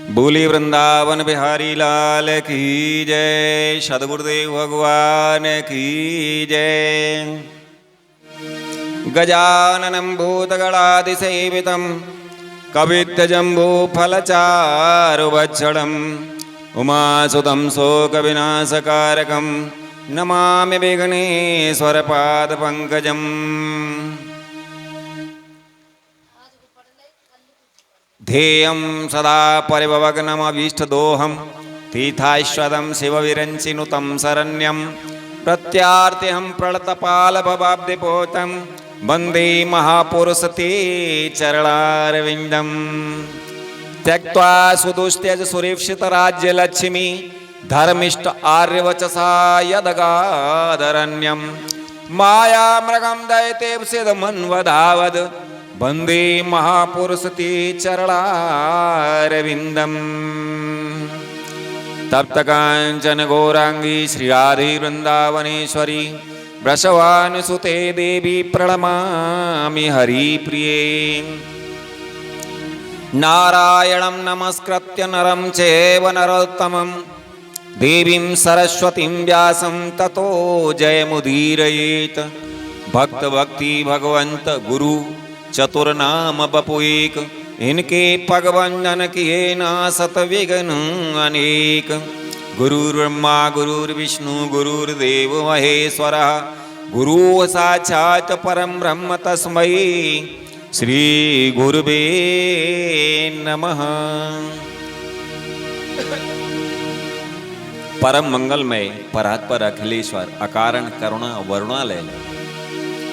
बोली वृंदावन बिहारी लाल की जय। सद्गुरुदेव भगवान की जय। गजाननं भूतगणाधिसेवितं कवित्तजम्बूफलचारुभक्षणम् उमासुतं शोकविनाशकारकं नमामि विघ्नेश्वरपादपङ्कजम्। ध्येयं सदा परिभवग्नमभीष्टदोहं तीर्थाश्वदं शिवविरञ्चिनुतं शरण्यं प्रत्यार्तिहं प्रणतपालभवाब्धिपोतं वन्दे महापुरुषते चरणारविन्दम्। त्यक्त्वा सुदुस्त्यज सुरेप्सितराज्यलक्ष्मी धर्मिष्ठ आर्यवचसा यदगादरण्यं मायामृगं दैतेप्सिदमन्वधावद वन्दे महापुरुषते चरणारविन्दम्। तप्तकाञ्चन गौरांगी श्रीराधे वृन्दावनेश्वरी वृषभानुसुते देवी प्रणमामि हरिप्रिये। नारायणं नमस्कृत्य नरं चैव नरोत्तमं देवीं सरस्वतीं व्यासं ततो जयमुदीरयेत्। भक्त भक्ति भगवंत गुरु चतुर्नाम बपु एक, इनके पग वंदन किए ना सत विघ्न अनेक। गुरुर्ब्रह्मा गुरुर्विष्णु गुरुर्देव महेश्वरः गुरु साक्षात् परं ब्रह्म तस्मै श्री गुरुवे नमः। परम मंगलमय परात्पर अखिलेश्वर अकारण करुणा वरुणालय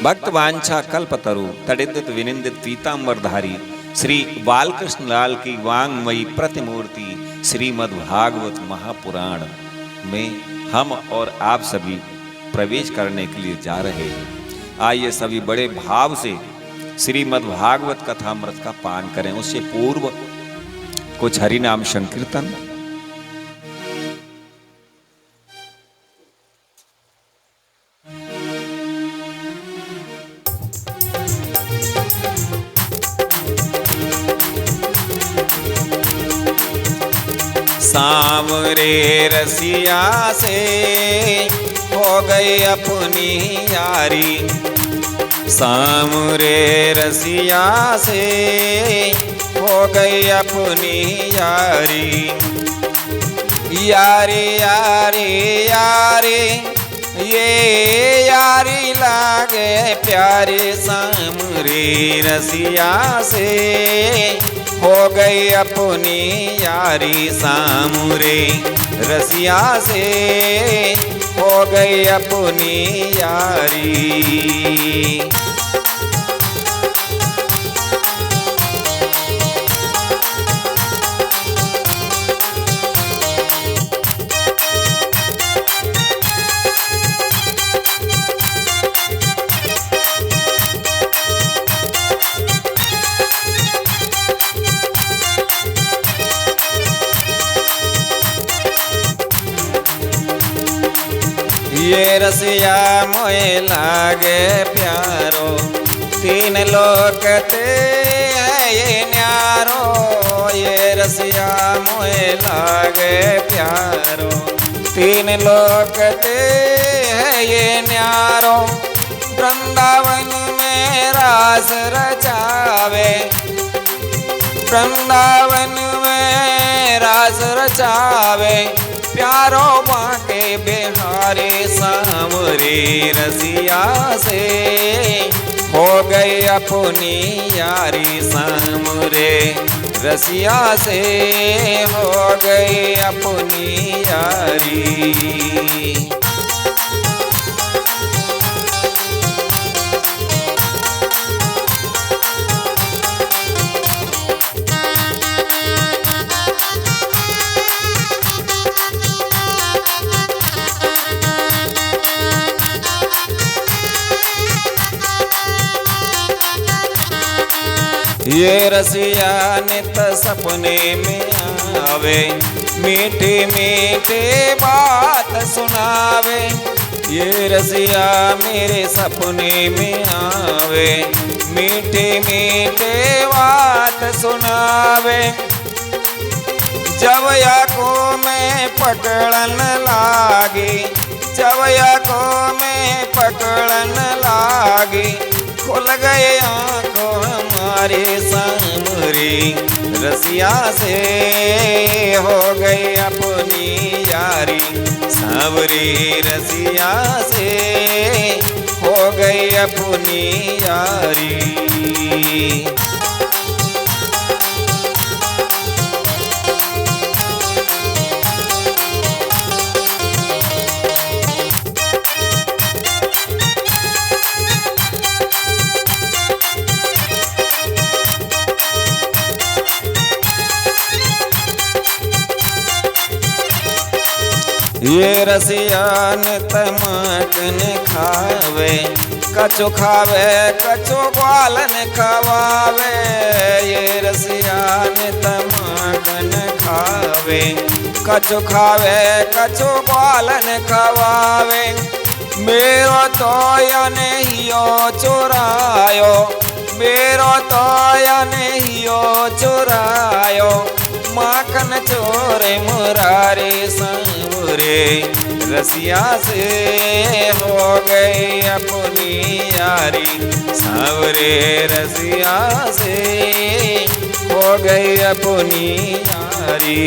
भक्त वांछा कल्पतरु तडिदित विनिंदित पीतांबरधारी श्री बालकृष्ण लाल की वांगमयी प्रतिमूर्ति श्रीमद्भागवत महापुराण में हम और आप सभी प्रवेश करने के लिए जा रहे हैं। आइए सभी बड़े भाव से श्रीमद्भागवत कथामृत का पान करें। उससे पूर्व कुछ हरिनाम संकीर्तन। सांवरे रसिया से हो गई अपनी यारी, सांवरे रसिया से हो गई अपनी यारी। यारी यारी यारी ये यारी लागे प्यारी, सांवरे रसिया से हो गई अपनी यारी। सांवरे रसिया से हो गई अपनी यारी। ये रसिया मोए लागे प्यारो, तीन लोग ते है ये न्यारो। ये रसिया मोए लागे प्यारो, तीन लोग ते है ये न्यारो। वृंदावन में रास रचावे, वृंदावन में रास रचावे प्यारो बांके बिहारी। सांवरे रसिया से हो गई अपनी यारी, सांवरे रसिया से हो गई अपनी यारी। ये रसिया नित सपने में आवे, मीठे मीठे बात सुनावे। ये रसिया मेरे सपने में आवे, मीठे मीठे बात सुनावे। जवया को मैं पकड़न लागी, जवया को मैं पकड़न लागी, खुल गए आंखों हमारे सामरे, रसिया से हो गई अपनी यारी, सांवरी रसिया से हो गई अपनी यारी। ये रसियान तमकन खावे, कछु खावे कछु ग्वालन खवावे, ये रसियान तमकन खावे, कछु खावे कछु ग्वालन खवावे, मेरो तो यनेहियो चुरायो, मेरो तो यनेहियो चुरायो, माखन चोरे मुरारे सांवरे, रसिया से हो गई अपनी यारी, सांवरे रसिया से हो गई अपनी यारी।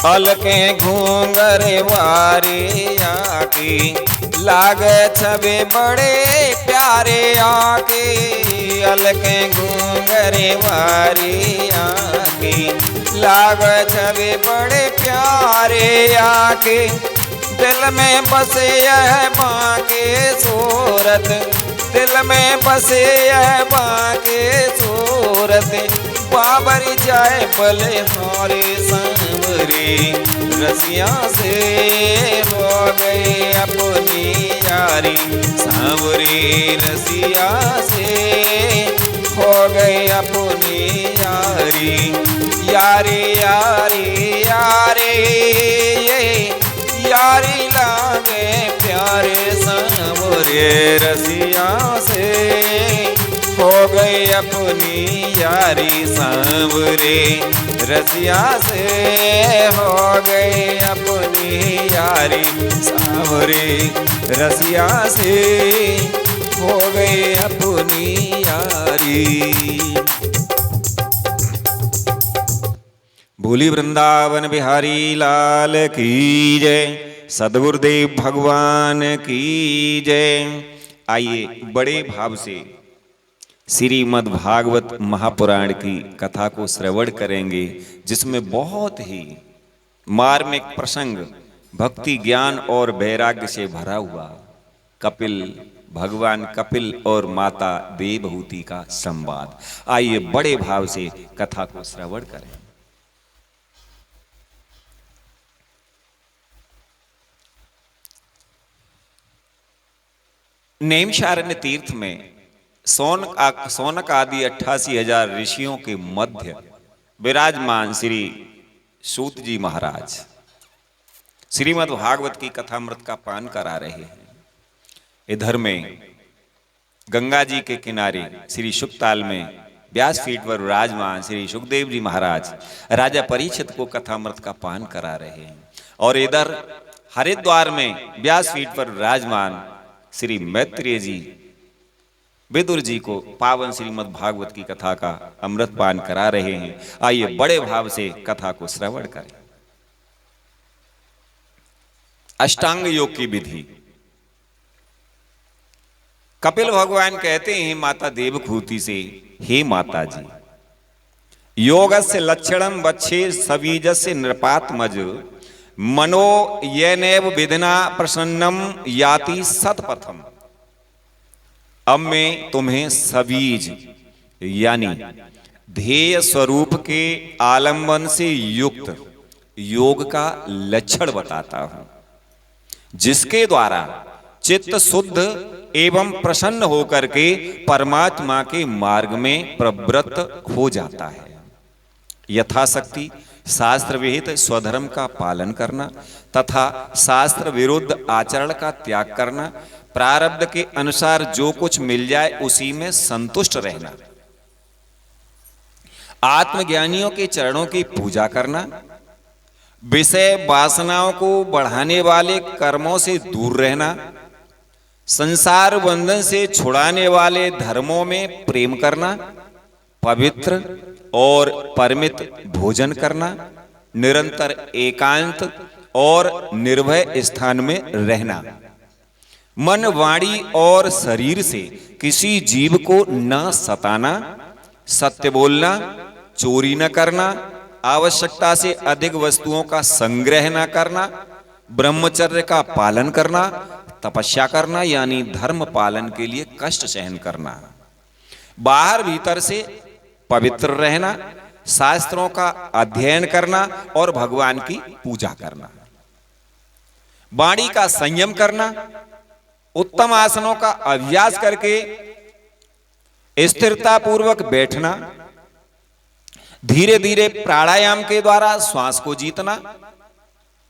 अलके घूंगर वारी आकी, लागे छवि बड़े प्यारे आकी, अलके घूंगर वारी आकी, लागे छवि बड़े प्यारे आकी, दिल में बसे यह बांके सूरत, दिल में बसे यह बांके सूरत, बाबरी जाए भले हारे सांवरे, रसिया से हो गई अपनी यारी, सांवरे रसिया से हो गई अपनी यारी, यारी यारी यारी ये यारी लागे प्यारे, सांवरे रसिया से हो गई अपनी यारी, सांवरे रसिया से हो गई अपनी यारी, सांवरे रसिया से हो गई अपनी यारी। बोली वृंदावन बिहारी लाल की जय, सद्गुरुदेव भगवान की जय। आइए बड़े भाव से श्रीमद् भागवत महापुराण की कथा को श्रवण करेंगे, जिसमें बहुत ही मार्मिक प्रसंग भक्ति ज्ञान और वैराग्य से भरा हुआ कपिल, भगवान कपिल और माता देवहूति का संवाद। आइए बड़े भाव से कथा को श्रवण करें। नैमिषारण्य तीर्थ में सोनक आदि 88,000 ऋषियों के मध्य विराजमान श्री सूत जी महाराज श्रीमद् भागवत की कथामृत का पान करा रहे हैं। इधर में गंगा जी के किनारे श्री शुकताल में व्यासपीठ पर विराजमान श्री सुखदेव जी महाराज राजा परीक्षित को कथामृत का पान करा रहे हैं, और इधर हरिद्वार में व्यासपीठ पर विराजमान श्री मैत्रेय जी विदुर जी को पावन श्रीमद् भागवत की कथा का अमृत पान करा रहे हैं। आइए बड़े भाव से कथा को श्रवण करें। अष्टांग योग की विधि। कपिल भगवान कहते हैं माता देवहूति से, हे माता जी, योगस्य लक्षणम वक्षे सवीजस्य नृपात्मज मनो येनैव विधिना प्रसन्नम याति सतपथम। अब मैं तुम्हें सवीज यानी ध्येय स्वरूप के आलंबन से युक्त योग का लक्षण बताता हूं, जिसके द्वारा चित्त शुद्ध एवं प्रसन्न होकर के परमात्मा के मार्ग में प्रवृत्त हो जाता है। यथाशक्ति शास्त्र विहित स्वधर्म का पालन करना तथा शास्त्र विरुद्ध आचरण का त्याग करना, प्रारब्ध के अनुसार जो कुछ मिल जाए उसी में संतुष्ट रहना, आत्मज्ञानियों के चरणों की पूजा करना, विषय वासनाओं को बढ़ाने वाले कर्मों से दूर रहना, संसार बंधन से छुड़ाने वाले धर्मों में प्रेम करना, पवित्र और परिमित भोजन करना, निरंतर एकांत और निर्भय स्थान में रहना, मन वाणी और शरीर से किसी जीव को न सताना, सत्य बोलना, चोरी न करना, आवश्यकता से अधिक वस्तुओं का संग्रह न करना, ब्रह्मचर्य का पालन करना, तपस्या करना यानी धर्म पालन के लिए कष्ट सहन करना, बाहर भीतर से पवित्र रहना, शास्त्रों का अध्ययन करना और भगवान की पूजा करना, वाणी का संयम करना, उत्तम आसनों का अभ्यास करके स्थिरता पूर्वक बैठना, धीरे धीरे प्राणायाम के द्वारा श्वास को जीतना,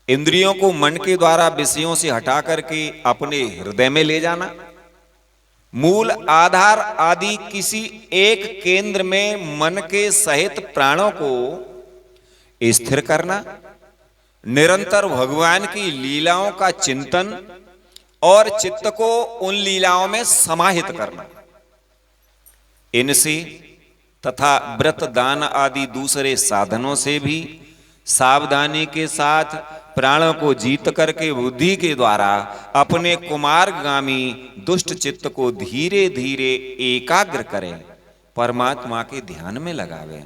इंद्रियों को मन के द्वारा विषयों से हटा करके अपने हृदय में ले जाना, मूल आधार आदि किसी एक केंद्र में मन के सहित प्राणों को स्थिर करना, निरंतर भगवान की लीलाओं का चिंतन और चित्त को उन लीलाओं में समाहित करना, इनसे तथा व्रत दान आदि दूसरे साधनों से भी सावधानी के साथ प्राणों को जीत करके बुद्धि के द्वारा अपने कुमारगामी दुष्ट चित्त को धीरे धीरे एकाग्र करें, परमात्मा के ध्यान में लगावें।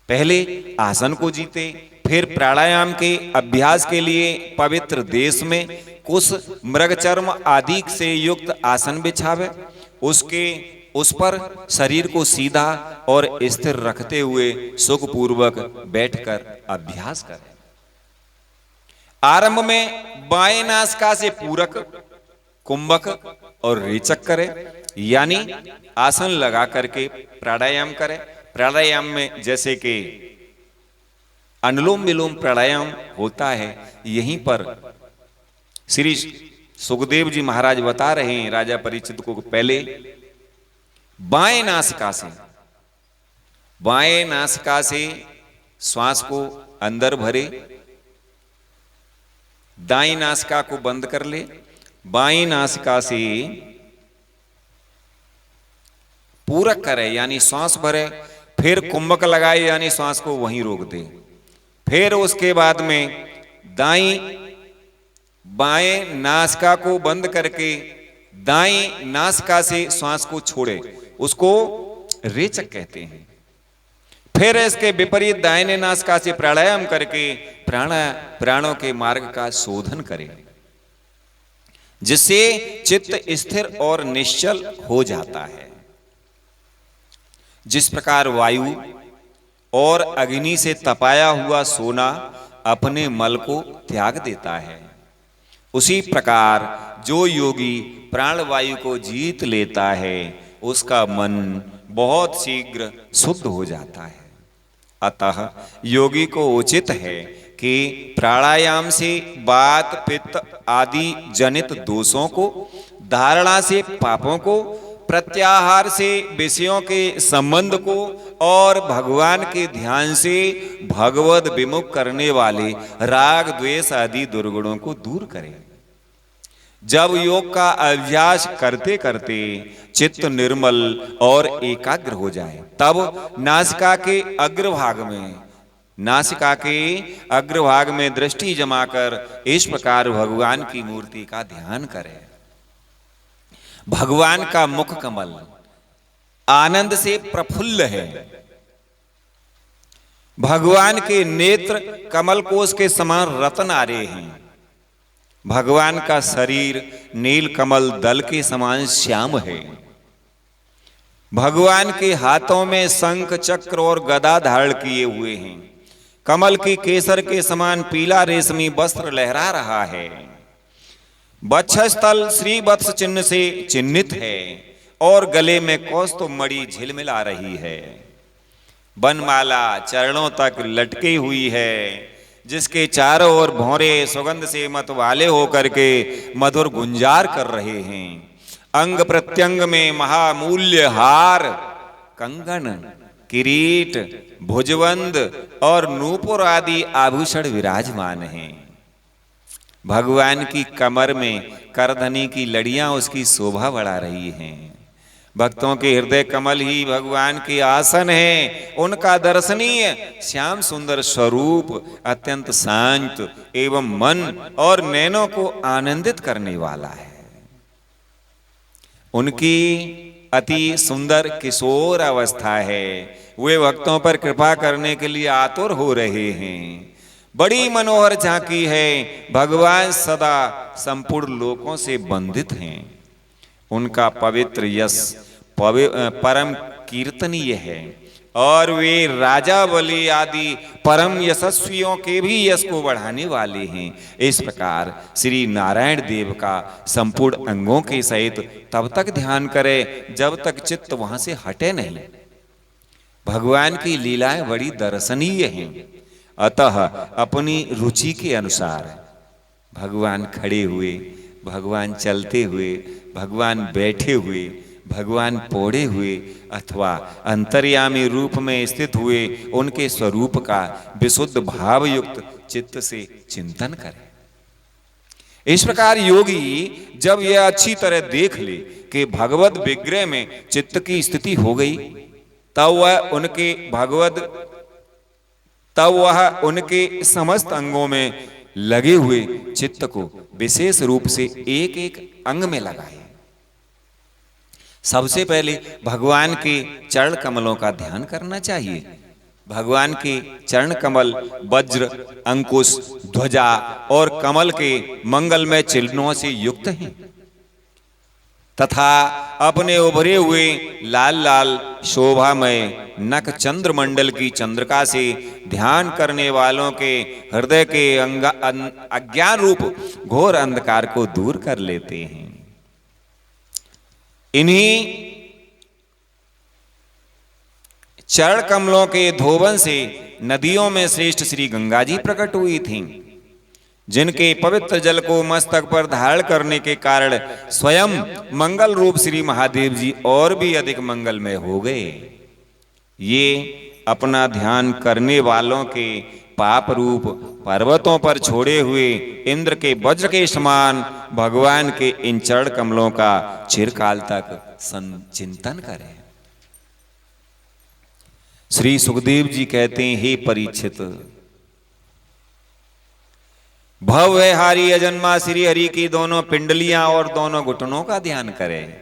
पहले आसन को जीते, फिर प्राणायाम के अभ्यास के लिए पवित्र देश में कुछ मृगचर्म आदि से युक्त आसन बिछावे, उस पर शरीर को सीधा और स्थिर रखते हुए सुखपूर्वक बैठकर अभ्यास करें। आरंभ में बाएं नासिका से पूरक, कुंभक और रेचक करें, यानी आसन लगा करके प्राणायाम करें। प्राणायाम में जैसे कि अनुलोम विलोम प्राणायाम होता है, यहीं पर श्री सुखदेव जी महाराज बता रहे हैं राजा परीक्षित को, पहले बाएं नासिका से श्वास को अंदर भरे, दाईं नासिका को बंद कर ले, बाईं नासिका से पूरक करे यानी श्वास भरे, फिर कुंभक लगाए यानी श्वास को वहीं रोक दे, फिर उसके बाद में बाएं नासिका को बंद करके दाईं नासिका से श्वास को छोड़े, उसको रेचक कहते हैं। फिर इसके विपरीत दाहिने नासिका से प्राणायाम करके प्राणों के मार्ग का शोधन करें, जिससे चित्त स्थिर और निश्चल हो जाता है। जिस प्रकार वायु और अग्नि से तपाया हुआ सोना अपने मल को त्याग देता है, उसी प्रकार जो योगी प्राणवायु को जीत लेता है उसका मन बहुत शीघ्र शुद्ध हो जाता है। अतः योगी को उचित है कि प्राणायाम से वात पित्त आदि जनित दोषों को, धारणा से पापों को, प्रत्याहार से विषयों के संबंध को और भगवान के ध्यान से भगवद विमुख करने वाले राग द्वेष आदि दुर्गुणों को दूर करें। जब योग का अभ्यास करते करते चित्त निर्मल और एकाग्र हो जाए, तब नासिका के अग्रभाग में दृष्टि जमाकर इस प्रकार भगवान की मूर्ति का ध्यान करें। भगवान का मुख कमल आनंद से प्रफुल्ल है। भगवान के नेत्र कमल कोश के समान रत्नारे हैं। भगवान का शरीर नील कमल दल के समान श्याम है। भगवान के हाथों में शंख चक्र और गदा धारण किए हुए हैं। कमल की केसर के समान पीला रेशमी वस्त्र लहरा रहा है। वक्षस्थल श्री वत्स चिन्ह से चिन्हित है और गले में कौस्तुभ मणि झिलमिला रही है। बनमाला चरणों तक लटकी हुई है, जिसके चारों ओर भौरे सुगंध से मत वाले होकर के मधुर गुंजार कर रहे हैं। अंग प्रत्यंग में महामूल्य हार, कंगन, किरीट, भुजबंद और नूपुर आदि आभूषण विराजमान हैं। भगवान की कमर में करधनी की लड़ियां उसकी शोभा बढ़ा रही हैं। भक्तों के हृदय कमल ही भगवान के आसन है। उनका दर्शनीय श्याम सुंदर स्वरूप अत्यंत शांत एवं मन और नैनों को आनंदित करने वाला है। उनकी अति सुंदर किशोर अवस्था है। वे भक्तों पर कृपा करने के लिए आतुर हो रहे हैं। बड़ी मनोहर झांकी है। भगवान सदा संपूर्ण लोकों से बंधित हैं। उनका पवित्र यश परम कीर्तनीय है और वे राजा बलि आदि परम यशस्वियों के भी यश को बढ़ाने वाले हैं। इस प्रकार श्री नारायण देव का संपूर्ण अंगों के सहित तब तक ध्यान करें जब तक चित्त वहां से हटे नहीं। भगवान की लीलाएं बड़ी दर्शनीय हैं। अतः अपनी रुचि के अनुसार भगवान खड़े हुए, भगवान चलते हुए, भगवान बैठे हुए, भगवान पौड़े हुए अथवा अंतर्यामी रूप में स्थित हुए उनके स्वरूप का विशुद्ध भाव युक्त चित्त से चिंतन करें। इस प्रकार योगी जब यह अच्छी तरह देख ले कि भगवत विग्रह में चित्त की स्थिति हो गई, तब वह उनके समस्त अंगों में लगे हुए चित्त को विशेष रूप से एक एक अंग में लगाए। सबसे पहले भगवान के चरण कमलों का ध्यान करना चाहिए। भगवान के चरण कमल वज्र, अंकुश, ध्वजा और कमल के मंगलमय चिन्हों से युक्त हैं तथा अपने उभरे हुए लाल लाल शोभामय नख चंद्रमंडल की चंद्रिका से ध्यान करने वालों के हृदय के अज्ञान रूप घोर अंधकार को दूर कर लेते हैं। इन्हीं चरण कमलों के धोबन से नदियों में श्रेष्ठ श्री गंगा जी प्रकट हुई थीं, जिनके पवित्र जल को मस्तक पर धारण करने के कारण स्वयं मंगल रूप श्री महादेव जी और भी अधिक मंगलमय हो गए। ये अपना ध्यान करने वालों के पाप रूप पर्वतों पर छोड़े हुए इंद्र के वज्र के समान भगवान के इन चरण कमलों का चिरकाल तक चिंतन करें। श्री सुखदेव जी कहते हैं, हे परीक्षित, भवहारी अजन्मा श्री हरि की दोनों पिंडलियां और दोनों घुटनों का ध्यान करें,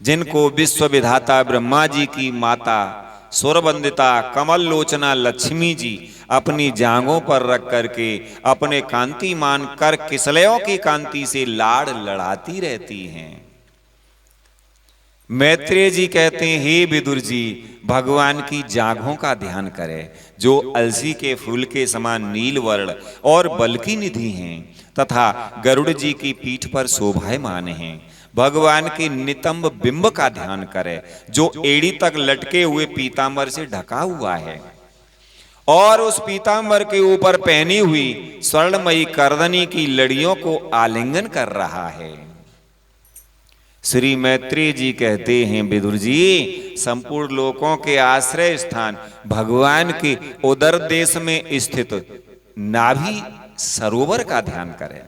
जिनको विश्व विधाता ब्रह्मा जी की माता सुरवंदिता कमल लोचना लक्ष्मी जी अपनी जांघों पर रख करके अपने कांतिमान कर किसलयों की कांति से लाड़ लड़ाती रहती हैं। मैत्रेय जी कहते हैं, हे विदुर जी, भगवान की जांघों का ध्यान करें, जो अलसी के फूल के समान नील वर्ण और बल की निधि हैं तथा गरुड़ जी की पीठ पर शोभायमान हैं। भगवान के नितंब बिंब का ध्यान करें, जो एड़ी तक लटके हुए पीतांबर से ढका हुआ है और उस पीतांबर के ऊपर पहनी हुई स्वर्णमयी करधनी की लड़ियों को आलिंगन कर रहा है। श्री मैत्रेय जी कहते हैं, विदुर जी, संपूर्ण लोकों के आश्रय स्थान भगवान के उदर देश में स्थित नाभि सरोवर का ध्यान करें।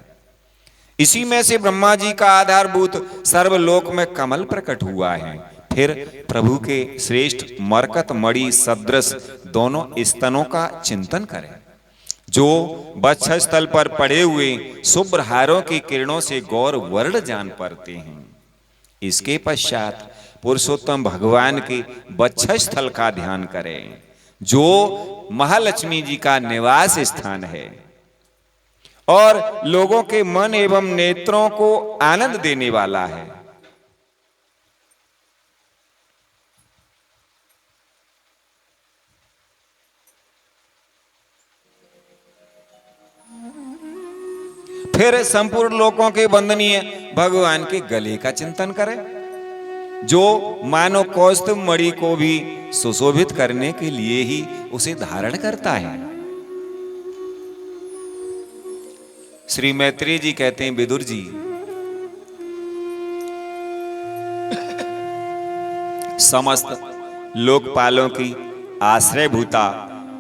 इसी में से ब्रह्मा जी का आधारभूत सर्वलोक में कमल प्रकट हुआ है। फिर प्रभु के श्रेष्ठ मरकत मणि सदृश दोनों स्तनों का चिंतन करें, जो वक्षस्थल पर पड़े हुए शुभ्र हारों की किरणों से गौर वर्ण जान पड़ते हैं। इसके पश्चात पुरुषोत्तम भगवान के वक्षस्थल का ध्यान करें, जो महालक्ष्मी जी का निवास स्थान है और लोगों के मन एवं नेत्रों को आनंद देने वाला है। फिर संपूर्ण लोकों के वंदनीय भगवान के गले का चिंतन करे, जो मानो कौस्तुभ मणि को भी सुशोभित करने के लिए ही उसे धारण करता है। श्री मैत्रेय जी कहते हैं, विदुर जी, समस्त लोकपालों की आश्रयभूता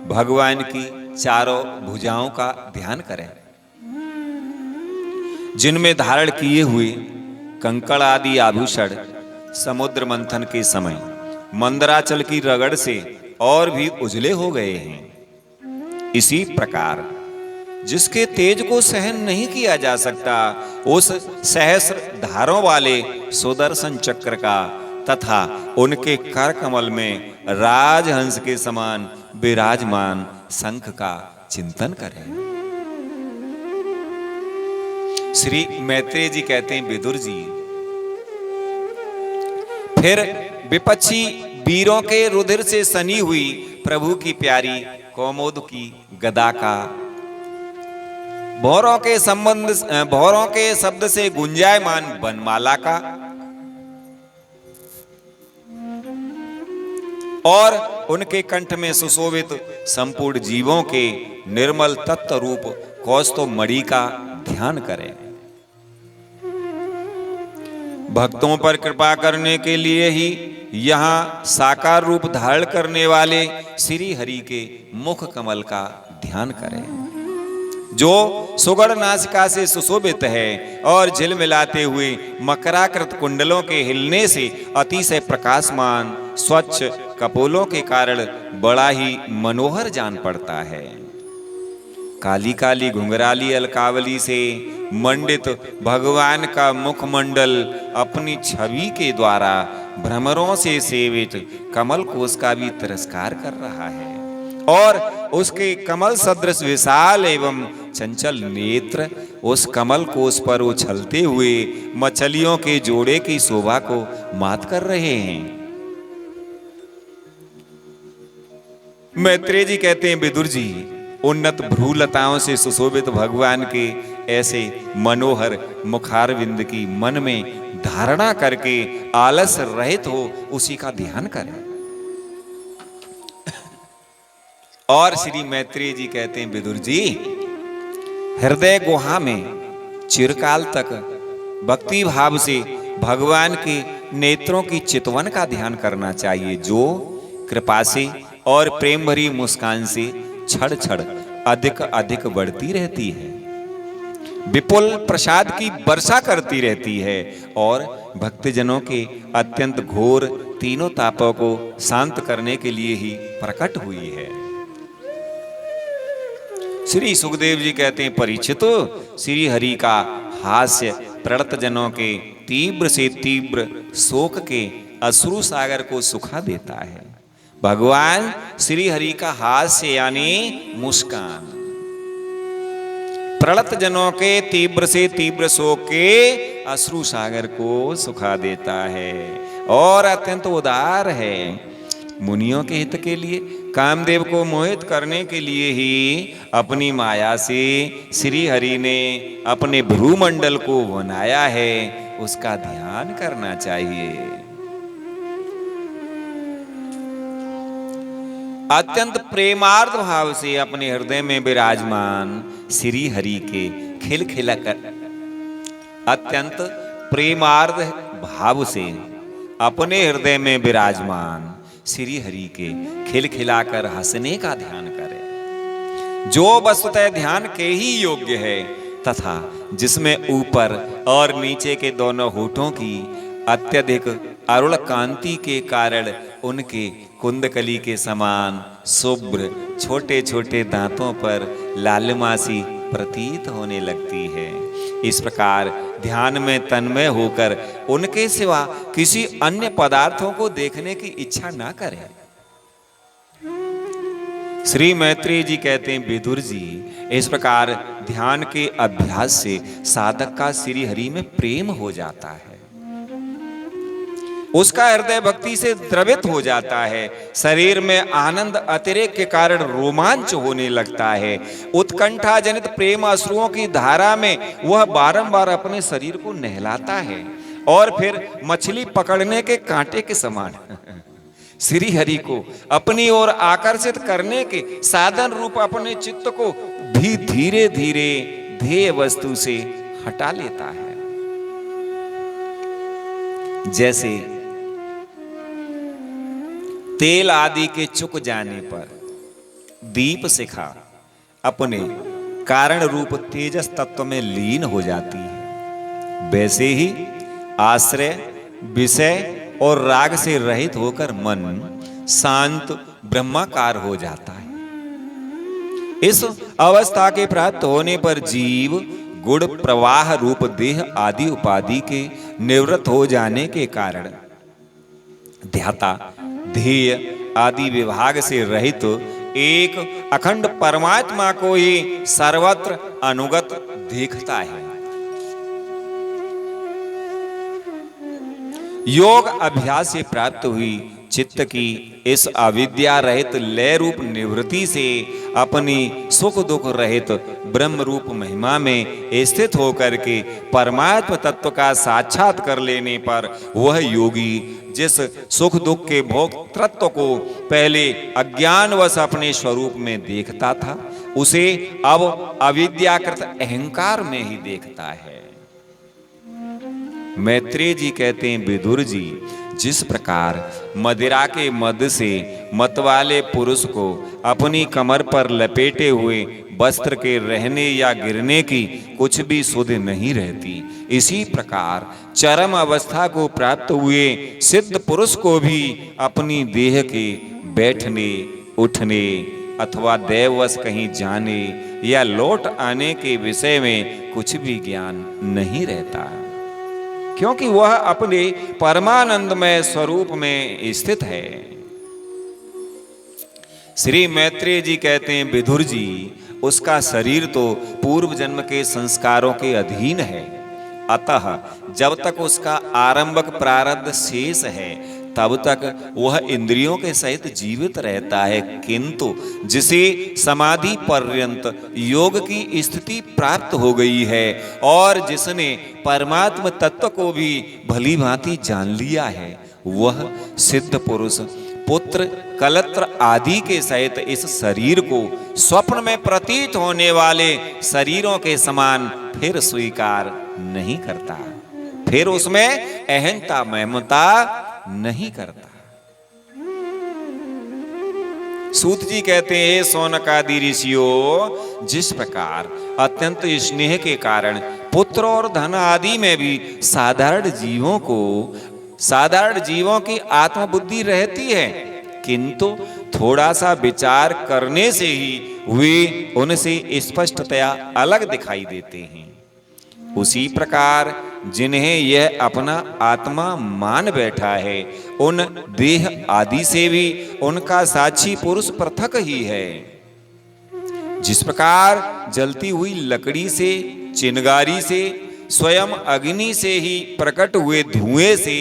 भगवान की चारों भुजाओं का ध्यान करें, जिनमें धारण किए हुए कंकड़ आदि आभूषण समुद्र मंथन के समय मंदराचल की रगड़ से और भी उजले हो गए हैं। इसी प्रकार जिसके तेज को सहन नहीं किया जा सकता, उस सहस्र धारों वाले सुदर्शन चक्र का तथा उनके कर कमल में राजहंस के समान विराजमान शंख का चिंतन करें। श्री मैत्रेय जी कहते हैं, विदुर जी, फिर विपक्षी वीरों के रुधिर से सनी हुई प्रभु की प्यारी कौमोद की गदा का, भौरों के शब्द से गुंजायमान वनमाला का और उनके कंठ में सुशोभित संपूर्ण जीवों के निर्मल तत्व रूप कौस्तुभ मणि का ध्यान करें। भक्तों पर कृपा करने के लिए ही यहाँ साकार रूप धारण करने वाले श्री हरि के मुख कमल का ध्यान करें, जो सुगढ़ नासिका से सुशोभित है और झिलमिलाते हुए मकराकृत कुंडलों के हिलने से अतिशय प्रकाशमान स्वच्छ कपोलों के कारण बड़ा ही मनोहर जान पड़ता है। काली काली घुंघराली अलकावली से मंडित भगवान का मुखमंडल अपनी छवि के द्वारा भ्रमरों से सेवित कमल कोश का भी तिरस्कार कर रहा है और उसके कमल सदृश विशाल एवं चंचल नेत्र उस कमल कोश पर उछलते हुए मछलियों के जोड़े की शोभा को मात कर रहे हैं। मैत्रेय जी कहते हैं, विदुर जी, उन्नत भ्रूलताओं से सुशोभित भगवान के ऐसे मनोहर मुखारविंद की मन में धारणा करके आलस रहित हो उसी का ध्यान करें। और श्री मैत्रेय जी कहते हैं, विदुर जी, हृदय गुहा में चिरकाल तक भक्ति भाव से भगवान के नेत्रों की चितवन का ध्यान करना चाहिए, जो कृपा से और प्रेम भरी मुस्कान से छड़ छड़ अधिक अधिक बढ़ती रहती है, विपुल प्रसाद की वर्षा करती रहती है और भक्तजनों के अत्यंत घोर तीनों तापों को शांत करने के लिए ही प्रकट हुई है। श्री सुखदेव जी कहते हैं, परीक्षित, श्री हरि का हास्य प्रणत जनों के तीव्र से तीव्र शोक के अश्रु सागर को सुखा देता है। भगवान श्री हरि का हास्य यानी मुस्कान प्रणत जनों के तीव्र से तीव्र शोक के अश्रु सागर को सुखा देता है और अत्यंत उदार है। मुनियों के हित के लिए, कामदेव को मोहित करने के लिए ही अपनी माया से श्री हरि ने अपने भ्रूमंडल को बनाया है, उसका ध्यान करना चाहिए। अत्यंत प्रेमार्थ भाव से अपने हृदय में विराजमान श्री हरि के खिलखिला कर अत्यंत प्रेमार्थ भाव से अपने हृदय में विराजमान श्री हरि के खिलखिलाकर हंसने का ध्यान करें, जो वस्तुतः ध्यान के ही योग्य है तथा जिसमें ऊपर और नीचे के दोनों होठों की अत्यधिक अरुण कांति के कारण उनके कुंदकली के समान शुभ्र छोटे छोटे दांतों पर लालिमासी प्रतीत होने लगती है। इस प्रकार ध्यान में तन्मय होकर उनके सिवा किसी अन्य पदार्थों को देखने की इच्छा ना करें। श्री मैत्रेय जी कहते हैं, विदुर जी, इस प्रकार ध्यान के अभ्यास से साधक का श्री हरि में प्रेम हो जाता है उसका हृदय भक्ति से द्रवित हो जाता है। शरीर में आनंद अतिरेक के कारण रोमांच होने लगता है। उत्कंठा जनित प्रेम अश्रुओं की धारा में वह बारंबार अपने शरीर को नहलाता है और फिर मछली पकड़ने के कांटे के समान श्री हरि को अपनी ओर आकर्षित करने के साधन रूप अपने चित्त को भी धीरे धीरे ध्येय वस्तु से हटा लेता है। जैसे तेल आदि के चुक जाने पर दीप शिखा अपने कारण रूप तेजस तत्व में लीन हो जाती है, वैसे ही आश्रय विषय और राग से रहित होकर मन शांत ब्रह्माकार हो जाता है। इस अवस्था के प्राप्त होने पर जीव गुण प्रवाह रूप देह आदि उपाधि के निवृत्त हो जाने के कारण ध्याता ध्येय आदि विभाग से रहित एक अखंड परमात्मा को ही सर्वत्र अनुगत देखता है। योग अभ्यास से प्राप्त हुई चित्त की इस अविद्या रहित लय रूप निवृत्ति से अपनी सुख दुख रहित ब्रह्म रूप महिमा में स्थित होकर के परमात्म तत्व का साक्षात कर लेने पर वह योगी जिस सुख दुख के भोक्तृत्व को पहले अज्ञानवश अपने स्वरूप में देखता था, उसे अब अविद्याकृत अहंकार में ही देखता है। मैत्रेय जी कहते हैं, विदुर जी, जिस प्रकार मदिरा के मद से मतवाले पुरुष को अपनी कमर पर लपेटे हुए वस्त्र के रहने या गिरने की कुछ भी सुध नहीं रहती, इसी प्रकार चरम अवस्था को प्राप्त हुए सिद्ध पुरुष को भी अपनी देह के बैठने उठने अथवा देववश कहीं जाने या लौट आने के विषय में कुछ भी ज्ञान नहीं रहता, क्योंकि वह अपने परमानंदमय स्वरूप में स्थित है। श्री मैत्रेय जी कहते हैं, विदुर जी, उसका शरीर तो पूर्व जन्म के संस्कारों के अधीन है, अतः जब तक उसका आरंभक प्रारब्ध शेष है तब तक वह इंद्रियों के सहित जीवित रहता है, किंतु जिसे समाधि पर्यंत योग की स्थिति प्राप्त हो गई है और जिसने परमात्म तत्व को भी भली भांति जान लिया है, वह सिद्ध पुरुष पुत्र कलत्र आदि के सहित इस शरीर को स्वप्न में प्रतीत होने वाले शरीरों के समान फिर स्वीकार नहीं करता, फिर उसमें अहंता ममता नहीं करता। सूत जी कहते हैं, शौनकादि ऋषियों, जिस प्रकार अत्यंत स्नेह के कारण पुत्र और धन आदि में भी साधारण जीवों की आत्मबुद्धि रहती है, किंतु थोड़ा सा विचार करने से ही वे उनसे स्पष्टतया अलग दिखाई देते हैं, उसी प्रकार जिन्हें यह अपना आत्मा मान बैठा है, उन देह आदि से भी उनका साक्षी पुरुष पृथक ही है। जिस प्रकार जलती हुई लकड़ी से, चिनगारी से, स्वयं अग्नि से ही प्रकट हुए धुएं से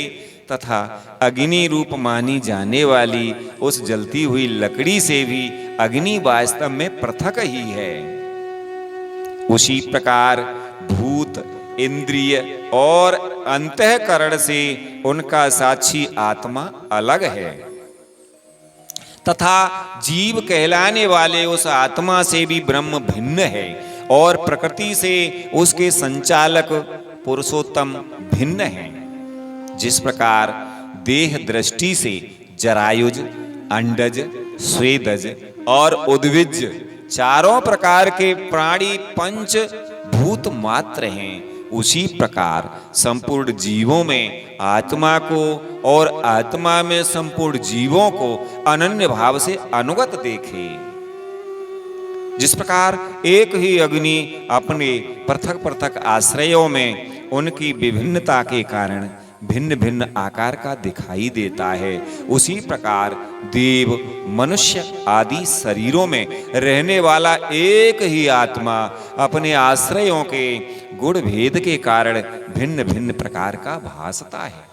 तथा अग्नि रूप मानी जाने वाली उस जलती हुई लकड़ी से भी अग्नि वास्तव में पृथक ही है, उसी प्रकार भूत, इंद्रिय और अंतःकरण से उनका साक्षी आत्मा अलग है तथा जीव कहलाने वाले उस आत्मा से भी ब्रह्म भिन्न है और प्रकृति से उसके संचालक पुरुषोत्तम भिन्न है। जिस प्रकार देह दृष्टि से जरायुज, अंडज, स्वेदज और उद्भिज चारों प्रकार के प्राणी पंच भूत मात्र हैं, उसी प्रकार संपूर्ण जीवों में आत्मा को और आत्मा में संपूर्ण जीवों को अनन्य भाव से अनुगत देखे। जिस प्रकार एक ही अग्नि अपने पृथक पृथक आश्रयों में उनकी विभिन्नता के कारण भिन्न भिन्न आकार का दिखाई देता है, उसी प्रकार देव, मनुष्य आदि शरीरों में रहने वाला एक ही आत्मा अपने आश्रयों के गुण भेद के कारण भिन्न भिन्न प्रकार का भासता है।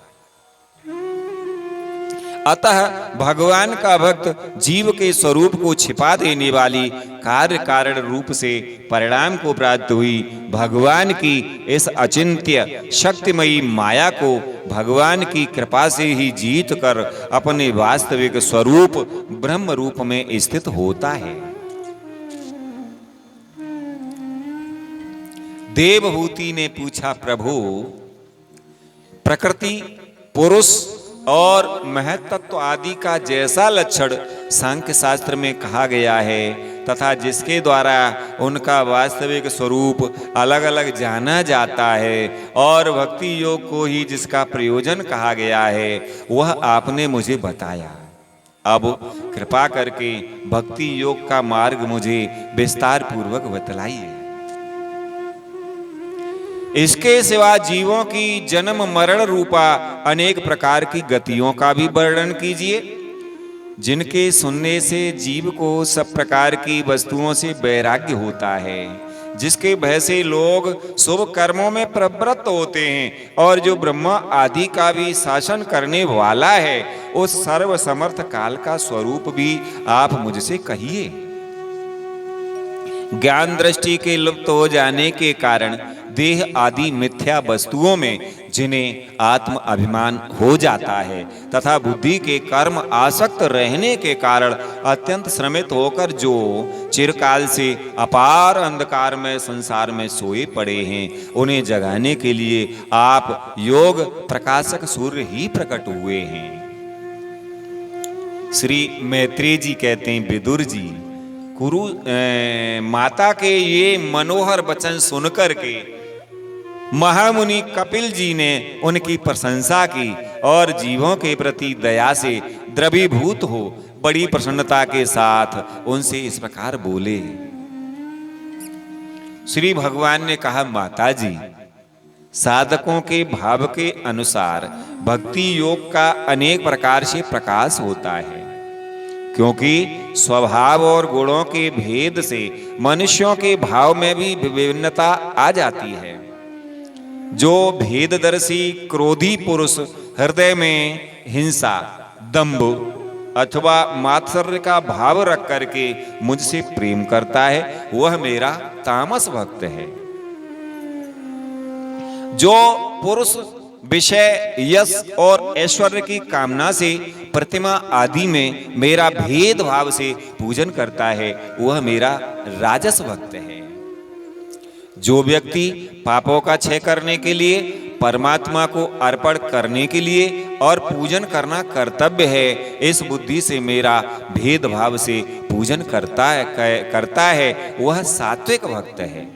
अतः भगवान का भक्त जीव के स्वरूप को छिपा देने वाली कार्य कारण रूप से परिणाम को प्राप्त हुई भगवान की इस अचिंत्य शक्तिमयी माया को भगवान की कृपा से ही जीत कर अपने वास्तविक स्वरूप ब्रह्म रूप में स्थित होता है। देवहूति ने पूछा, प्रभु प्रकृति, पुरुष और महत्त्व आदि का जैसा लक्षण सांख्य शास्त्र में कहा गया है तथा जिसके द्वारा उनका वास्तविक स्वरूप अलग अलग जाना जाता है और भक्ति योग को ही जिसका प्रयोजन कहा गया है वह आपने मुझे बताया। अब कृपा करके भक्ति योग का मार्ग मुझे विस्तार पूर्वक बतलाइए। इसके सिवा जीवों की जन्म मरण रूपा अनेक प्रकार की गतियों का भी वर्णन कीजिए, जिनके सुनने से जीव को सब प्रकार की वस्तुओं से वैराग्य होता है, जिसके भय से लोग शुभ कर्मों में प्रवृत्त होते हैं और जो ब्रह्मा आदि का भी शासन करने वाला है, उस सर्व समर्थ काल का स्वरूप भी आप मुझसे कहिए। ज्ञान दृष्टि के लुप्त हो जाने के कारण देह आदि मिथ्या वस्तुओं में जिन्हें आत्म अभिमान हो जाता है तथा बुद्धि के कर्म आसक्त रहने के कारण अत्यंत श्रमित होकर जो चिरकाल से अपार अंधकार में संसार में सोए पड़े हैं, उन्हें जगाने के लिए आप योग प्रकाशक सूर्य ही प्रकट हुए हैं। श्री मैत्रेय जी कहते हैं, विदुर जी, माता के ये मनोहर वचन सुनकर के महामुनि कपिल जी ने उनकी प्रशंसा की और जीवों के प्रति दया से द्रवीभूत हो बड़ी प्रसन्नता के साथ उनसे इस प्रकार बोले। श्री भगवान ने कहा, माता जी, साधकों के भाव के अनुसार भक्ति योग का अनेक प्रकार से प्रकाश होता है, क्योंकि स्वभाव और गुणों के भेद से मनुष्यों के भाव में भी विभिन्नता आ जाती है। जो भेददर्शी क्रोधी पुरुष हृदय में हिंसा, दंभ अथवा मात्सर्य का भाव रख करके मुझसे प्रेम करता है, वह मेरा तामस भक्त है। जो पुरुष विषय, यश और ऐश्वर्य की कामना से प्रतिमा आदि में मेरा भेदभाव से पूजन करता है, वह मेरा राजस भक्त है। जो व्यक्ति पापों का क्षय करने के लिए, परमात्मा को अर्पण करने के लिए और पूजन करना कर्तव्य है, इस बुद्धि से मेरा भेदभाव से पूजन करता है, वह सात्विक भक्त है।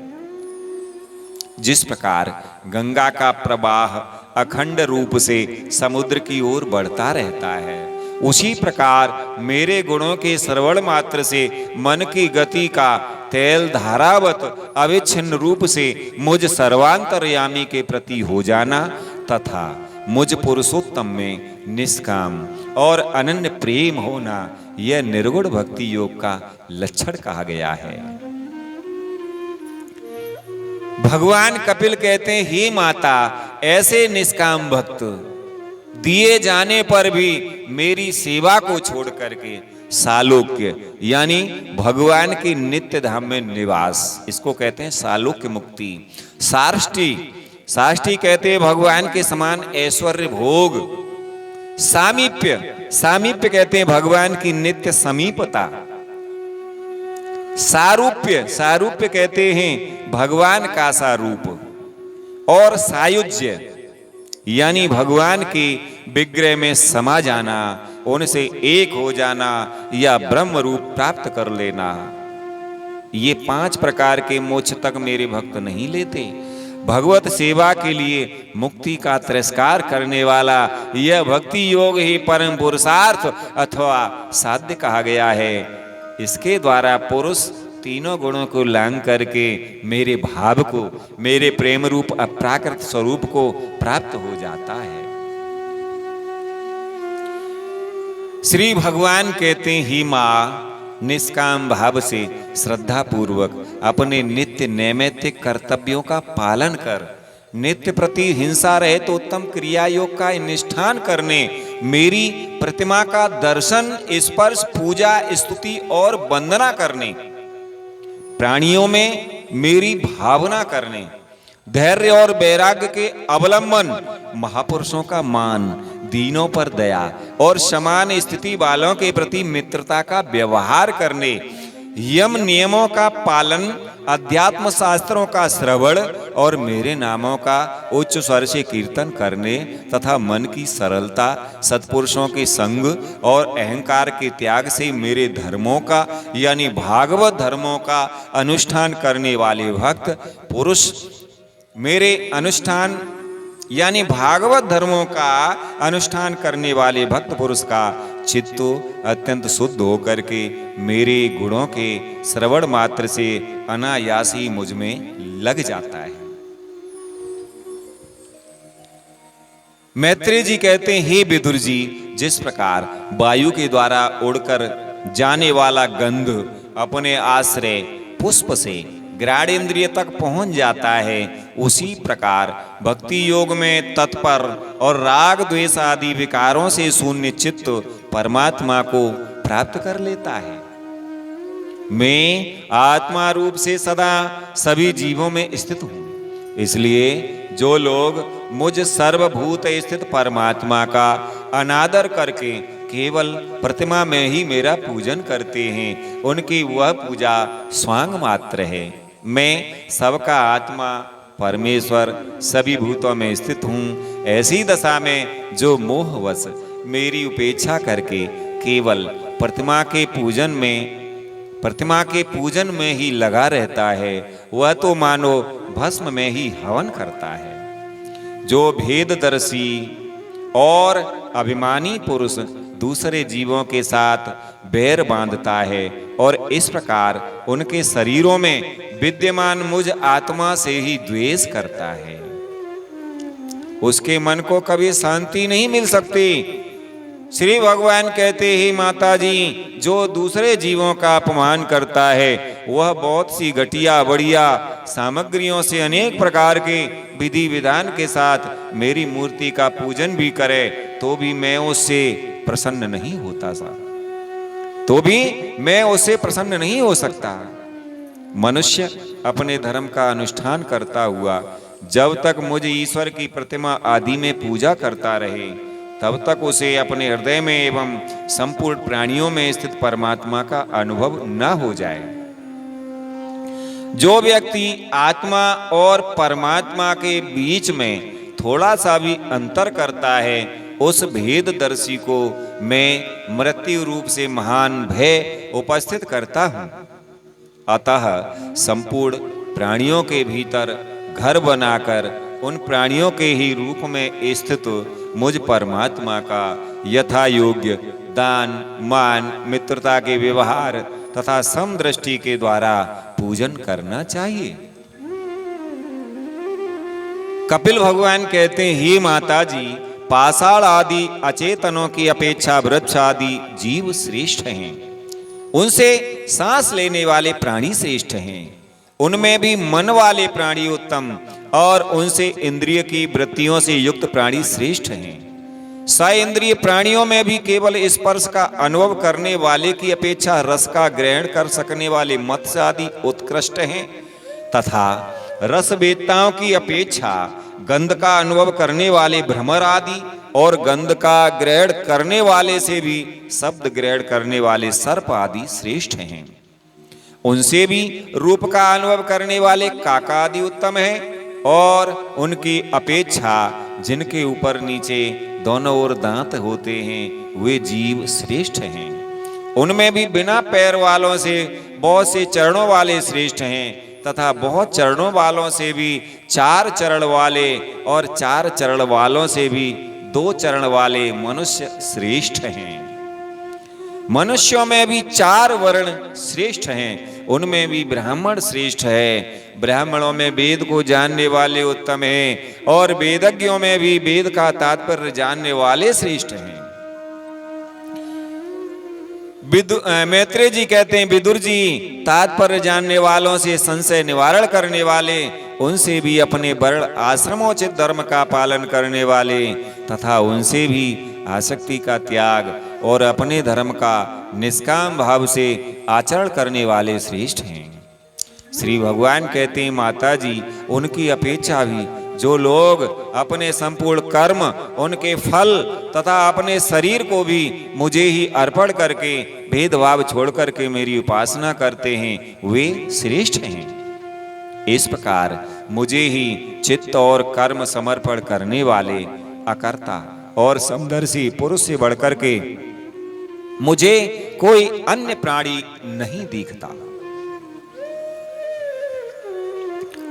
जिस प्रकार गंगा का प्रवाह अखंड रूप से समुद्र की ओर बढ़ता रहता है, उसी प्रकार मेरे गुणों के श्रवण मात्र से मन की गति का तेल धारावत अविच्छिन्न रूप से मुझ सर्वांतर्यामी के प्रति हो जाना तथा मुझ पुरुषोत्तम में निष्काम और अनन्य प्रेम होना, यह निर्गुण भक्ति योग का लक्षण कहा गया है। भगवान कपिल कहते हैं, हे माता, ऐसे निष्काम भक्त दिए जाने पर भी मेरी सेवा को छोड़ करके सालोक्य यानी भगवान की नित्य धाम में निवास, इसको कहते हैं सालोक्य मुक्ति। साष्टी कहते हैं भगवान के समान ऐश्वर्य भोग। सामीप्य कहते हैं भगवान की नित्य समीपता। सारूप्य कहते हैं भगवान का सारूप। और सायुज्य यानी भगवान के विग्रह में समा जाना, उनसे एक हो जाना या ब्रह्म रूप प्राप्त कर लेना। ये 5 प्रकार के मोक्ष तक मेरे भक्त नहीं लेते। भगवत सेवा के लिए मुक्ति का तिरस्कार करने वाला यह भक्ति योग ही परम पुरुषार्थ अथवा साध्य कहा गया है। इसके द्वारा पुरुष तीनों गुणों को लांघ करके मेरे भाव को, मेरे प्रेम रूप अप्राकृत स्वरूप को प्राप्त हो जाता है। श्री भगवान कहते हैं, ही माँ, निष्काम भाव से श्रद्धा पूर्वक अपने नित्य नैमित्तिक कर्तव्यों का पालन कर नित्य प्रति हिंसा रहे तो उत्तम क्रिया योग का निष्ठान करने, मेरी प्रतिमा का दर्शन, स्पर्श, पूजा, स्तुति और वंदना करने, प्राणियों में मेरी भावना करने, धैर्य और वैराग्य के अवलंबन, महापुरुषों का मान, दीनों पर दया और समान स्थिति वालों के प्रति मित्रता का व्यवहार करने, यम नियमों का पालन, अध्यात्म शास्त्रों का श्रवण और मेरे नामों का उच्च स्वर से कीर्तन करने तथा मन की सरलता, सत्पुरुषों के संग और अहंकार के त्याग से मेरे धर्मों का यानी भागवत धर्मों का अनुष्ठान करने वाले भक्त पुरुष, मेरे अनुष्ठान यानी भागवत धर्मों का अनुष्ठान करने वाले भक्त पुरुष का चित्त अत्यंत शुद्ध होकर के मेरे गुणों के श्रवण मात्र से अनायास ही मुझ में लग जाता है। मैत्रेय जी कहते हैं, हे विदुर जी, जिस प्रकार वायु के द्वारा उड़कर जाने वाला गंध अपने आश्रय पुष्प से ग्राणेन्द्रिय तक पहुंच जाता है, उसी प्रकार भक्ति योग में तत्पर और राग द्वेष आदि विकारों से शून्य चित्त परमात्मा को प्राप्त कर लेता है। मैं आत्मा रूप से सदा सभी जीवों में स्थित हूं, इसलिए जो लोग मुझ सर्वभूत स्थित परमात्मा का अनादर करके केवल प्रतिमा में ही मेरा पूजन करते हैं, उनकी वह पूजा स्वांग मात्र है। मैं सबका आत्मा परमेश्वर सभी भूतों में स्थित हूँ। ऐसी दशा में जो मोहवश मेरी उपेक्षा करके केवल प्रतिमा के पूजन में ही लगा रहता है, वह तो मानो भस्म में ही हवन करता है। जो भेददर्शी और अभिमानी पुरुष दूसरे जीवों के साथ बैर बांधता है और इस प्रकार उनके शरीरों में विद्यमान मुझ आत्मा से ही द्वेष करता है, उसके मन को कभी शांति नहीं मिल सकती। श्री भगवान कहते ही माता जी, जो दूसरे जीवों का अपमान करता है वह बहुत सी घटिया बढ़िया सामग्रियों से अनेक प्रकार के विधि विधान के साथ मेरी मूर्ति का पूजन भी करे तो भी मैं उससे प्रसन्न नहीं होता सा तो भी मैं उससे प्रसन्न नहीं हो सकता। मनुष्य अपने धर्म का अनुष्ठान करता हुआ जब तक मुझ ईश्वर की प्रतिमा आदि में पूजा करता रहे, तब तक उसे अपने हृदय में एवं संपूर्ण प्राणियों में स्थित परमात्मा का अनुभव न हो जाए। जो व्यक्ति आत्मा और परमात्मा के बीच में थोड़ा सा भी अंतर करता है, उस भेददर्शी को मैं मृत्यु रूप से महान भय उपस्थित करता हूं। अतः संपूर्ण प्राणियों के भीतर घर बनाकर उन प्राणियों के ही रूप में स्थित मुझ परमात्मा का यथा योग्य दान, मान, मित्रता के व्यवहार तथा समदृष्टि के द्वारा पूजन करना चाहिए। कपिल भगवान कहते हैं, हे माता जी, पाषाण आदि अचेतनों की अपेक्षा वृक्ष आदि जीव श्रेष्ठ हैं। उनसे सांस लेने वाले प्राणी श्रेष्ठ हैं। उनमें भी मन वाले प्राणी उत्तम और उनसे इंद्रिय की वृत्तियों से युक्त प्राणी श्रेष्ठ हैं। इंद्रिय प्राणियों में भी केवल स्पर्श का अनुभव करने वाले की अपेक्षा रस का ग्रहण कर सकने वाले मत्स्य आदि उत्कृष्ट हैं तथा रसवेत्ताओं की अपेक्षा गंध का अनुभव करने वाले भ्रमर आदि और गंध का ग्रहण करने वाले से भी शब्द ग्रहण करने वाले सर्प आदि श्रेष्ठ हैं। उनसे भी रूप का अनुभव करने वाले काका आदि उत्तम हैं और उनकी अपेक्षा जिनके ऊपर नीचे दोनों ओर दांत होते हैं वे जीव श्रेष्ठ हैं। उनमें भी बिना पैर वालों से बहुत से चरणों वाले श्रेष्ठ हैं तथा बहुत चरणों वालों से भी 4 चरण वाले और 4 चरण वालों से भी 2 चरण वाले मनुष्य श्रेष्ठ हैं। मनुष्यों में भी 4 वर्ण श्रेष्ठ हैं, उनमें भी ब्राह्मण श्रेष्ठ है। ब्राह्मणों में वेद को जानने वाले उत्तम हैं और वेदज्ञों में भी वेद का तात्पर्य जानने वाले श्रेष्ठ हैं। मैत्रेय जी कहते हैं, विदुर जी, तात्पर्य जानने वालों से संशय निवारण करने वाले उनसे भी अपने वर्ण आश्रमोचित धर्म का पालन करने वाले तथा उनसे भी आसक्ति का त्याग और अपने धर्म का निष्काम भाव से आचरण करने वाले श्रेष्ठ हैं। श्री भगवान कहते हैं, माता जी, उनकी अपेक्षा भी जो लोग अपने संपूर्ण कर्म, उनके फल तथा अपने शरीर को भी मुझे ही अर्पण करके भेदभाव छोड़ करके मेरी उपासना करते हैं, वे श्रेष्ठ हैं। इस प्रकार मुझे ही चित्त और कर्म समर्पण करने वाले अकर्ता और समदर्शी पुरुष से बढ़कर के मुझे कोई अन्य प्राणी नहीं दिखता।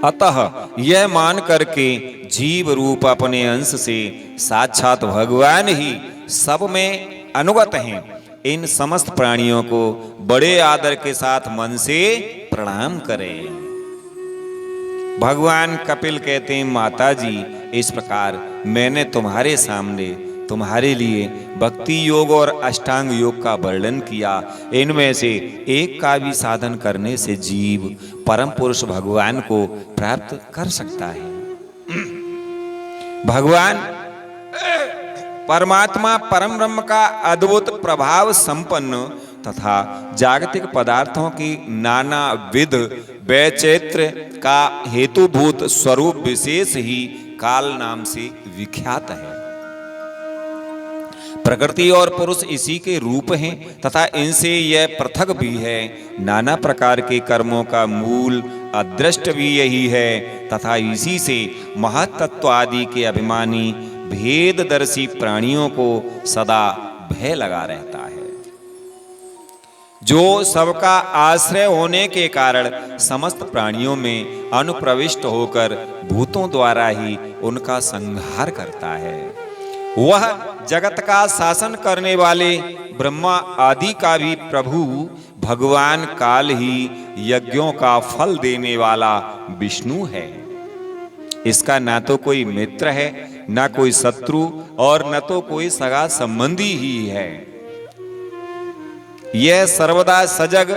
अतः यह मान करके जीव रूप अपने अंश से साक्षात भगवान ही सब में अनुगत हैं, इन समस्त प्राणियों को बड़े आदर के साथ मन से प्रणाम करें। भगवान कपिल कहते हैं, माता जी, इस प्रकार मैंने तुम्हारे सामने तुम्हारे लिए भक्ति योग और अष्टांग योग का वर्णन किया। इनमें से एक का भी साधन करने से जीव परम पुरुष भगवान को प्राप्त कर सकता है। भगवान परमात्मा परम ब्रह्म का अद्भुत प्रभाव संपन्न तथा जागतिक पदार्थों की नाना विध वैचित्र्य का हेतुभूत स्वरूप विशेष ही काल नाम से विख्यात है। प्रकृति और पुरुष इसी के रूप हैं तथा इनसे यह पृथक भी है। नाना प्रकार के कर्मों का मूल अदृष्ट भी यही है तथा इसी से महत्त्व आदि के अभिमानी भेददर्शी प्राणियों को सदा भय लगा रहता है, जो सबका आश्रय होने के कारण समस्त प्राणियों में अनुप्रविष्ट होकर भूतों द्वारा ही उनका संहार करता है। वह जगत का शासन करने वाले ब्रह्मा आदि का भी प्रभु भगवान काल ही यज्ञों का फल देने वाला विष्णु है। इसका ना तो कोई मित्र है, ना कोई शत्रु और न तो कोई सगा संबंधी ही है। यह सर्वदा सजग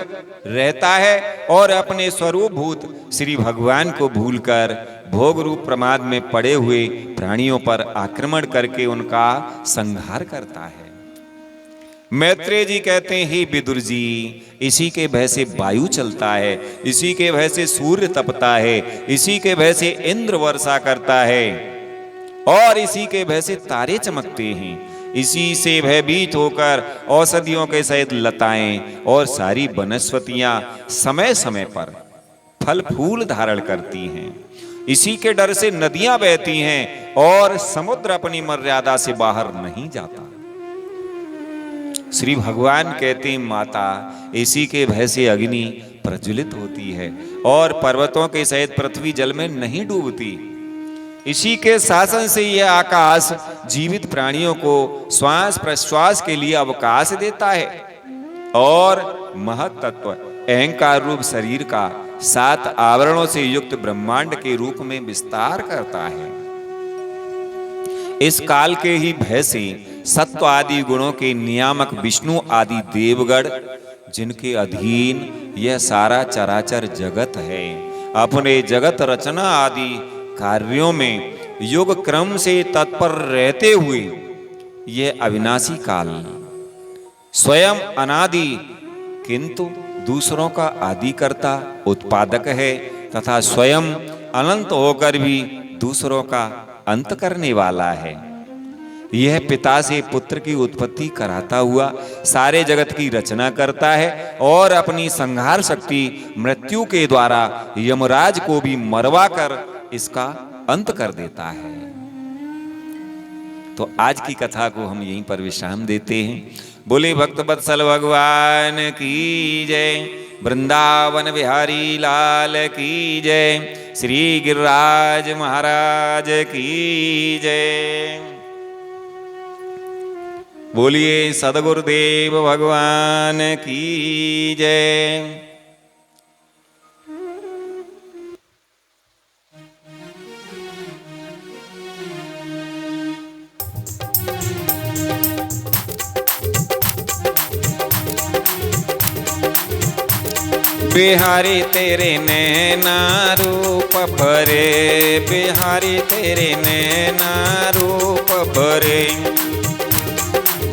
रहता है और अपने स्वरूप भूत श्री भगवान को भूलकर भोग रूप प्रमाद में पड़े हुए प्राणियों पर आक्रमण करके उनका संहार करता है। मैत्रेय जी कहते हैं, हे विदुर जी, इसी के भय से वायु चलता है, इसी के भय से सूर्य तपता है, इसी के भय से इंद्र वर्षा करता है और इसी के भय से तारे चमकते हैं। इसी से भयभीत होकर औषधियों के सहित लताएं और सारी वनस्पतियां समय समय पर फल फूल धारण करती हैं। इसी के डर से नदियां बहती हैं और समुद्र अपनी मर्यादा से बाहर नहीं जाता। श्री भगवान कहते हैं, माता, इसी के भय से अग्नि प्रज्वलित होती है और पर्वतों के सहित पृथ्वी जल में नहीं डूबती। इसी के शासन से यह आकाश जीवित प्राणियों को श्वास प्रश्वास के लिए अवकाश देता है और महत्त्व अहंकार रूप शरीर का 7 आवरणों से युक्त ब्रह्मांड के रूप में विस्तार करता है। इस काल के ही भय से सत्व आदि गुणों के नियामक विष्णु आदि देवगण, जिनके अधीन यह सारा चराचर जगत है, अपने जगत रचना आदि कार्यों में युग क्रम से तत्पर रहते हुए यह अविनाशी काल स्वयं अनादि किंतु दूसरों का आदि करता उत्पादक है तथा स्वयं अनंत होकर भी दूसरों का अंत करने वाला है। यह पिता से पुत्र की उत्पत्ति कराता हुआ सारे जगत की रचना करता है और अपनी संहार शक्ति मृत्यु के द्वारा यमराज को भी मरवा कर इसका अंत कर देता है। तो आज की कथा को हम यहीं पर विश्राम देते हैं। बोले भक्त वत्सल भगवान की जय, वृंदावन बिहारी लाल की जय, श्री गिरिराज महाराज की जय। बोलिए सद्गुरुदेव भगवान की जय। बिहारी तेरे नैना रूप भरे, बिहारी तेरे नैना रूप भरे,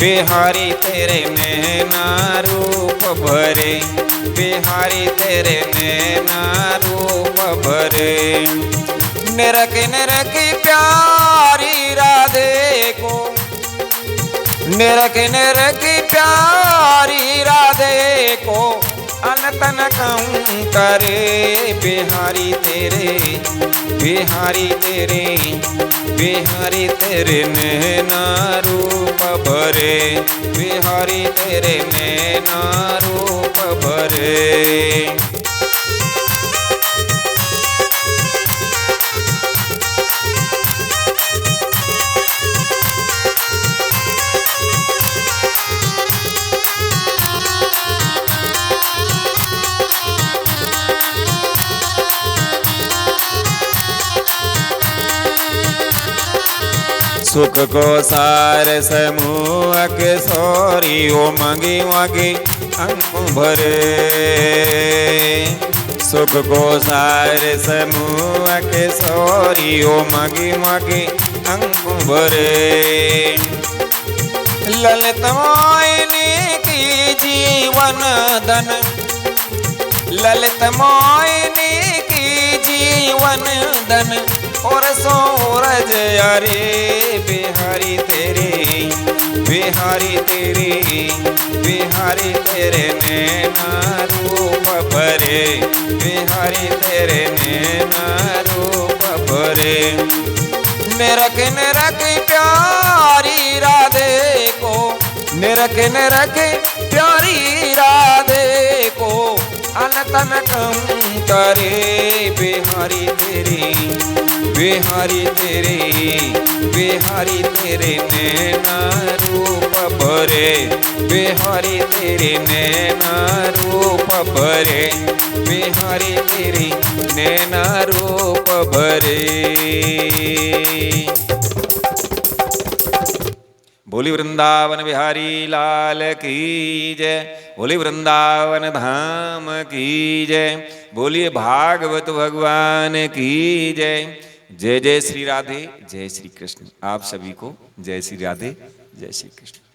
बिहारी तेरे नैना रूप भरे, बिहारी तेरे नैना रूप भरे। निरख निरख प्यारी राधे को, निरख निरख प्यारी राधे को, अनतन कहूँ करे बिहारी तेरे, बिहारी तेरे, बिहारी तेरे नैना रूप भरे, बिहारी तेरे नैना रूप भरे। सुख को सार समूह के सौरी ओ मांगे मांगे अंक भरे, सुख को सार समूह के सौरी ओ मांगे मांगे अंक भरे। ललित मोहिनी की जीवन धन, ललित मोहिनी की जीवन धन, और सूरज अरे बिहारी तेरे, बिहारी तेरे, बिहारी तेरे नैना रूप भरे, बिहारी तेरे नैना रूप भरे। निरख निरख प्यारी राधे को, निरख निरख प्यारी राधे को, अनतन कहूँ करे बिहारी तेरे, बिहारी तेरे, बिहारी तेरे नैना रूप भरे, बिहारी तेरे नैना रूप भरे, बिहारी तेरे नैना रूप भरे। बोली वृंदावन बिहारी लाल की जय, बोली वृंदावन धाम की जय, बोलिए भागवत भगवान की जय। जय जय श्री राधे, जय श्री कृष्ण। आप सभी को जय श्री राधे, जय श्री कृष्ण।